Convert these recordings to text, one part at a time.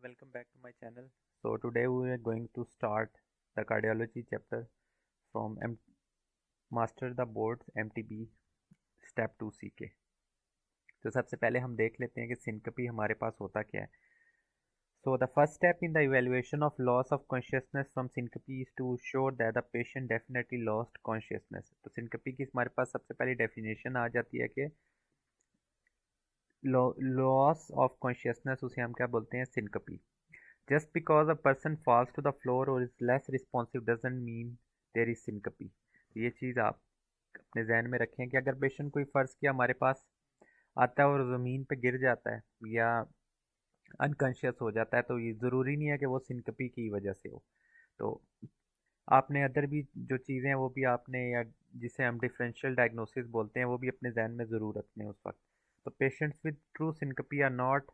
welcome back to my channel. So today we are going to start the cardiology chapter from Master the Boards MTB Step 2 CK. तो सबसे पहले हम देख लेते हैं कि सिनकपी हमारे पास होता क्या है. So the first step in the evaluation of loss of consciousness from syncope is to show that the patient definitely lost consciousness. तो सिनकपी की हमारे पास सबसे पहली डेफिनेशन आ जाती है कि लॉस ऑफ कॉन्शियसनेस, उसे हम क्या बोलते हैं, सिनकपी. Just because a person falls to the floor or is less responsive doesn't mean there is syncope. ये चीज़ आप अपने जहन में रखें कि अगर पेशेंट कोई फ़र्ज़ किया हमारे पास आता है और ज़मीन पे गिर जाता है या अनकॉन्शियस हो जाता है, तो ये ज़रूरी नहीं है कि वो सिनकपी की वजह से हो. तो आपने अदर भी जो चीज़ें हैं वो भी आपने, या जिसे हम डिफरेंशियल डायग्नोसिस बोलते हैं, वो भी अपने जहन में ज़रूर रखने हैं उस वक्त. तो patients with true syncope are not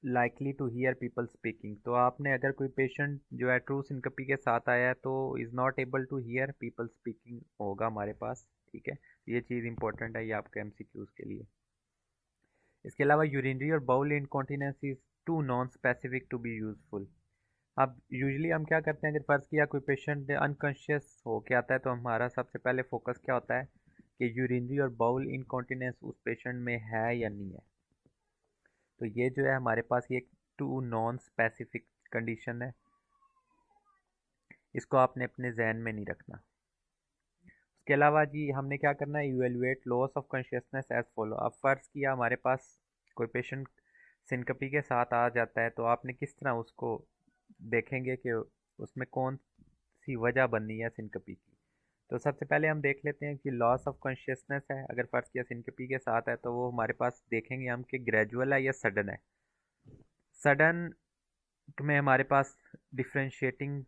likely to hear people speaking. तो आपने अगर कोई पेशेंट जो है ट्रू सिनकपी के साथ आया है तो is not able to hear people speaking होगा हमारे पास. ठीक है, ये चीज़ इंपॉर्टेंट है, ये आपके एमसीक्यूज के लिए. इसके अलावा यूरिनरी और bowel incontinence is to non specific to be useful. अब यूजुअली हम क्या करते हैं, अगर फ़र्ज़ किया कोई पेशेंट अनकॉन्शियस हो के आता है तो हमारा सबसे पहले फोकस क्या होता है कि यूरिनरी और बाउल इनकॉन्टिनेंस उस पेशेंट में है या नहीं है. तो ये जो है हमारे पास ये टू नॉन स्पेसिफिक कंडीशन है, इसको आपने अपने जहन में नहीं रखना. उसके अलावा जी हमने क्या करना है, evaluate loss of consciousness as follow. अब फ़र्ज़ किया हमारे पास कोई पेशेंट सिनकपी के साथ आ जाता है, तो आपने किस तरह उसको देखेंगे कि उसमें कौन सी वजह बननी है सिनकपी की. तो सबसे पहले हम देख लेते हैं कि लॉस ऑफ कॉन्शियसनेस है, अगर फ़र्ज़ किया सिनकपी के साथ है तो वो हमारे पास देखेंगे हम कि ग्रेजुअल है या सडन है. सडन में हमारे पास डिफ्रेंशिएटिंग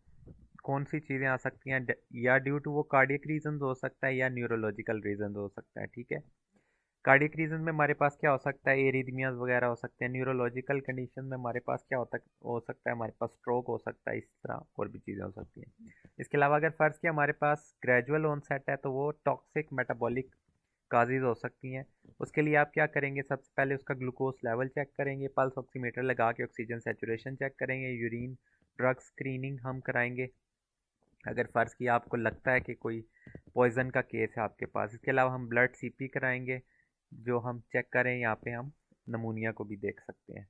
कौन सी चीज़ें आ सकती हैं, या ड्यू टू वो कार्डियक रीजन हो सकता है या न्यूरोलॉजिकल रीजन हो सकता है. ठीक है, कार्डियक रीजन में हमारे पास क्या हो सकता है, एरिथमियाज वगैरह हो सकते हैं. न्यूरोलॉजिकल कंडीशन में हमारे पास क्या हो सकता है, हमारे पास स्ट्रोक हो सकता है. इस तरह और भी चीज़ें हो सकती हैं. इसके अलावा अगर फ़र्ज़ किया हमारे पास ग्रेजुअल ऑनसेट है तो वो टॉक्सिक मेटाबॉलिक काजेज हो सकती हैं. उसके लिए आप क्या करेंगे, सबसे पहले उसका ग्लूकोज लेवल चेक करेंगे, पल्स ऑक्सीमीटर लगा के ऑक्सीजन सेचुरेशन चेक करेंगे, यूरिन ड्रग स्क्रीनिंग हम कराएंगे अगर फ़र्ज़ किया आपको लगता है कि कोई पॉइज़न का केस है आपके पास. इसके अलावा हम ब्लड सीपी कराएंगे, जो हम चेक करें, यहाँ पे हम नमूनिया को भी देख सकते हैं,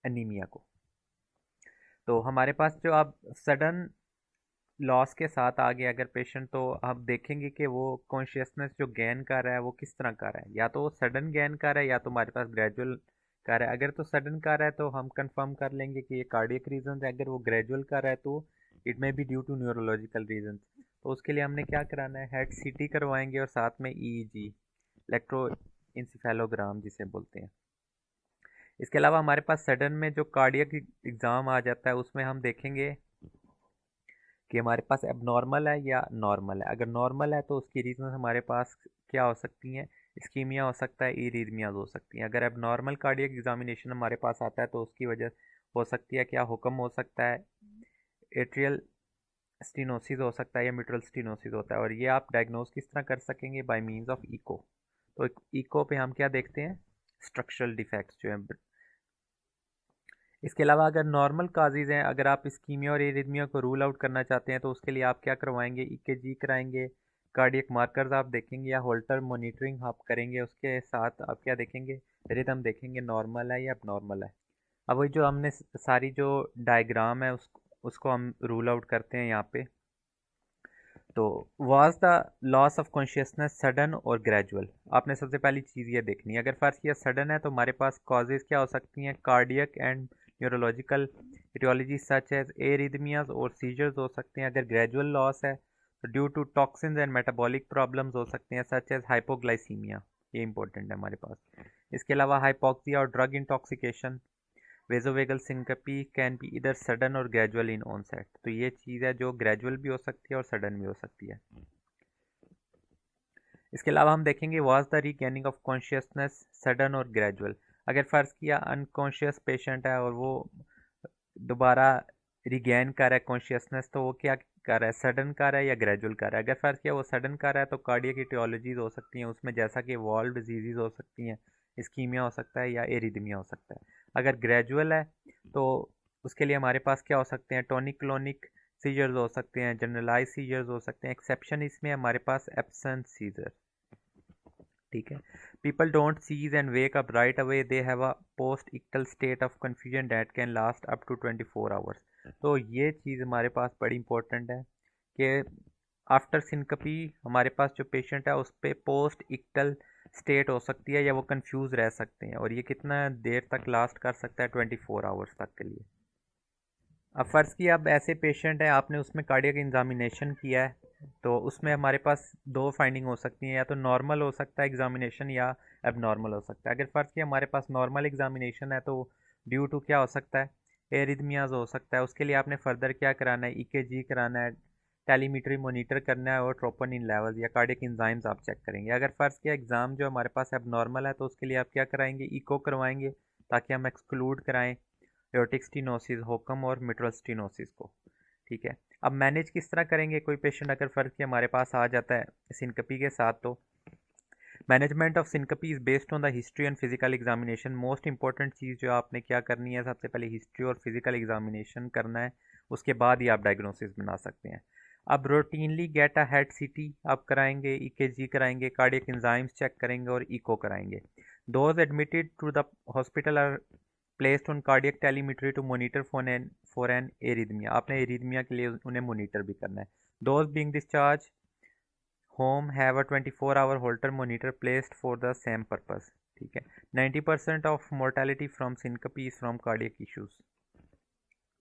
एनीमिया को. तो हमारे पास जो अब सडन लॉस के साथ आ गया अगर पेशेंट, तो आप देखेंगे कि वो कॉन्शियसनेस जो गेन कर रहा है वो किस तरह कर रहा है, या तो वो सडन गेन कर रहा है या तो हमारे पास ग्रेजुअल कर रहा है. अगर तो सडन कर रहा है तो हम कंफर्म कर लेंगे कि ये कार्डियक रीजन है. अगर वो ग्रेजुअल कर रहा है तो it may be due to neurological reason. तो उसके लिए हमने क्या कराना है, हेड सीटी करवाएंगे और साथ में ईईजी, इलेक्ट्रो इंसेफेलोग्राम जिसे बोलते हैं. इसके अलावा हमारे पास सडन में जो कार्डियक एग्ज़ाम आ जाता है उसमें हम देखेंगे कि हमारे पास एबनॉर्मल है या नॉर्मल है. अगर नॉर्मल है तो उसकी रीज़न हमारे पास क्या हो सकती हैं, इस्कीमिया हो सकता है, इरीथमियाज हो सकती हैं. अगर एबनॉर्मल कार्डियक एग्जामिनेशन हमारे पास आता है तो उसकी वजह हो सकती है, क्या हुक्म हो सकता है, एट्रियल स्टीनोसिस हो सकता है या मिट्रल स्टीनोसिस होता है. और ये आप डायग्नोज किस तरह कर सकेंगे, बाय मीन्स ऑफ इको. तो इको पे हम क्या देखते हैं, स्ट्रक्चरल डिफेक्ट्स जो हैं. इसके अलावा अगर नॉर्मल काजेज हैं, अगर आप इस्कीमिया और एरिथमिया को रूल आउट करना चाहते हैं तो उसके लिए आप क्या करवाएंगे, ईकेजी कराएंगे, कार्डियक मार्कर्स आप देखेंगे या होल्टर मॉनिटरिंग आप करेंगे. उसके साथ आप क्या देखेंगे, रिदम देखेंगे, नॉर्मल है या abnormal है. अब वही जो हमने सारी जो डायग्राम है उसको हम रूल आउट करते हैं यहाँ पे. तो was the loss of consciousness sudden और ग्रेजुअल, आपने सबसे पहली चीज़ ये देखनी है. अगर फर्स्ट किया सडन है तो हमारे पास कॉजेज़ क्या हो सकती हैं, cardiac and neurological etiology such as arrhythmias और सीजर्स हो सकते हैं. अगर ग्रेजुअल लॉस है तो due to toxins and metabolic problems हो सकते हैं सच एज हाइपोग्लाइसीमिया, ये इंपॉर्टेंट है हमारे पास. इसके अलावा हाइपोक्सिया और drug intoxication, vasovagal syncope can be either sudden और ग्रेजुअल इन ऑनसेट. तो ये चीज़ है जो ग्रेजुअल भी हो सकती है और सडन भी हो सकती है. इसके अलावा हम देखेंगे was the regaining of consciousness sudden और ग्रेजुअल. अगर फ़र्ज़ किया अनकॉन्शियस पेशेंट है और वो दोबारा रिगेन कर रहा है कॉन्शियसनेस, तो वो क्या कर रहा है, सडन कर रहा है या ग्रेजुअल कर रहा है. अगर फ़र्ज़ किया वो सडन कर रहा है तो कार्डियक etiologies हो सकती हैं उसमें, जैसा कि वॉल्व डिजीज़ हो सकती हैं, इस्कीमिया हो सकता है या एरिथमिया हो सकता है. अगर ग्रेजुअल है तो उसके लिए हमारे पास क्या हो सकते हैं, टॉनिक क्लोनिक सीजर्स हो सकते हैं, जनरलाइज सीजर्स हो सकते हैं। एक्सेप्शन इसमें हमारे पास एब्सेंट सीजर। ठीक है। People don't cease and wake up right away, they have a post ictal state of confusion that can last up to 24 hours. तो ये चीज़ हमारे पास बड़ी इंपॉर्टेंट है कि आफ्टर सिनकपी हमारे पास जो पेशेंट है उस पर पोस्ट इक्टल स्टेट हो सकती है या वो कंफ्यूज रह सकते हैं, और ये कितना देर तक लास्ट कर सकता है, 24 आवर्स तक के लिए। अब फ़र्ज़ किया अब ऐसे पेशेंट हैं, आपने उसमें कार्डियक एग्जामिनेशन किया है, तो उसमें हमारे पास दो फाइंडिंग हो सकती हैं, या तो नॉर्मल हो सकता है एग्जामिनेशन या एबनॉर्मल हो सकता है। अगर फ़र्ज़ किया हमारे पास नॉर्मल एग्जामिनेशन है तो ड्यू टू क्या हो सकता है, एरिथमियाज हो सकता है। उसके लिए आपने फर्दर क्या कराना है, ईकेजी कराना है, टेलीमीट्री मोनीटर करना है, और ट्रोपोनिन लेवल्स या कार्डियक एंजाइम्स आप चेक करेंगे। अगर फ़र्ज़ किया एग्ज़ाम जो हमारे पास एबनॉर्मल है तो उसके लिए आप क्या कराएंगे, इको करवाएंगे, ताकि हम एक्सक्लूड कराएं एओर्टिक स्टेनोसिस, होकम और मिट्रल स्टेनोसिस को। ठीक है। अब मैनेज किस तरह करेंगे, कोई पेशेंट अगर फ़र्क कि हमारे पास आ जाता है सिनकपी के साथ, तो management of syncope is based on the history and physical examination. Most important चीज़ जो आपने क्या करनी है, सबसे पहले हिस्ट्री और फिजिकल एग्जामिनेशन करना है, उसके बाद ही आप डायग्नोसिस बना सकते हैं। अब रूटीनली गेट अ हेड सीटी आप कराएंगे, ईकेजी कराएंगे, कार्डियक एंजाइम्स चेक करेंगे और इको कराएंगे। Those admitted to the hospital are placed on cardiac telemetry to monitor for an arrhythmia. आपने एरिथमिया के लिए उन्हें मोनीटर भी करना है। Those being discharged home have a 24 hour holter monitor placed for the same purpose. ठीक है। 90% of mortality from syncope is from cardiac issues.